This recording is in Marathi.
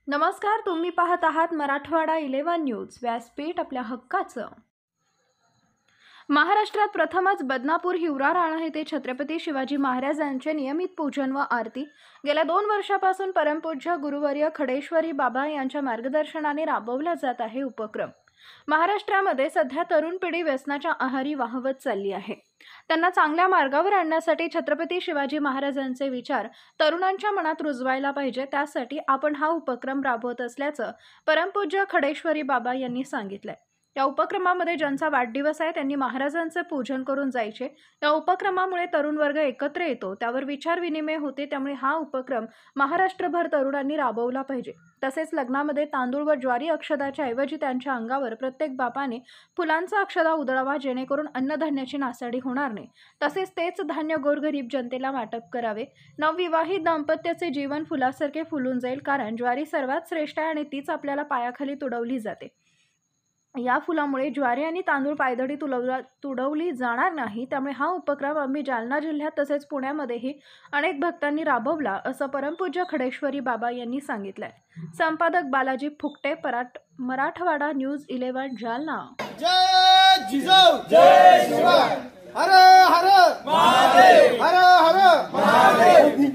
नमस्कार, तुम्ही पाहत आहात मराठवाडा 11 न्यूज, व्यासपीठ आपल्या हक्काचं। महाराष्ट्रात प्रथमच बदनापूर हिवरा राणा येथे छत्रपती शिवाजी महाराज यांचे नियमित पूजन व आरती गेल्या 2 वर्षापासून परमपूज्य गुरुवर्य खडेश्वरी बाबा यांच्या मार्गदर्शनाने राबवला जात आहे। उपक्रम महाराष्ट्रामध्ये सध्या तरुण पिढी व्यसनाच्या आहारी वाहवत चालली आहे। त्यांना चांगल्या मार्गावर आणण्यासाठी छत्रपती शिवाजी महाराजांचे विचार तरुणांच्या मनात रुजवायला पाहिजे, त्यासाठी आपण हा उपक्रम राबवत असल्याचं परमपूज्य खडेश्वरी बाबा यांनी सांगितलंय। या उपक्रमामध्ये ज्यांचा वाढदिवस आहे त्यांनी महाराजांचे पूजन करून जायचे। या उपक्रमामुळे तरुण वर्ग एकत्र येतो, त्यावर विचार विनिमय होते, त्यामुळे हा उपक्रम महाराष्ट्रभर तरुणांनी राबवला पाहिजे। तसेच लग्नामध्ये तांदूळ व ज्वारी अक्षदाच्या ऐवजी त्यांच्या अंगावर प्रत्येक बापाने फुलांचा अक्षदा उधळावा, जेणेकरून अन्नधान्याची नासाडी होणार नाही। तसेच तेच धान्य गोरगरीब जनतेला वाटप करावे। नवविवाहित दाम्पत्याचे जीवन फुलासारखे फुलून जाईल, कारण ज्वारी सर्वात श्रेष्ठ आहे आणि तीच आपल्याला पायाखाली तुडवली जाते। या फुलामुळे ज्वारी आणि तांदूळ पायदळी तुडवली जाणार नाही, त्यामुळे हा उपक्रम आम्ही जालना जिल्ह्यात तसेच पुण्यामध्येही अनेक भक्तांनी राबवला, असं परमपूज्य खडेश्वरी बाबा यांनी सांगितलंय। संपादक बालाजी फुकटे, मराठवाडा न्यूज 11 जालना। जय जिजाऊ, जय शिवराय, हर हर महादेव, हर हर महादेव।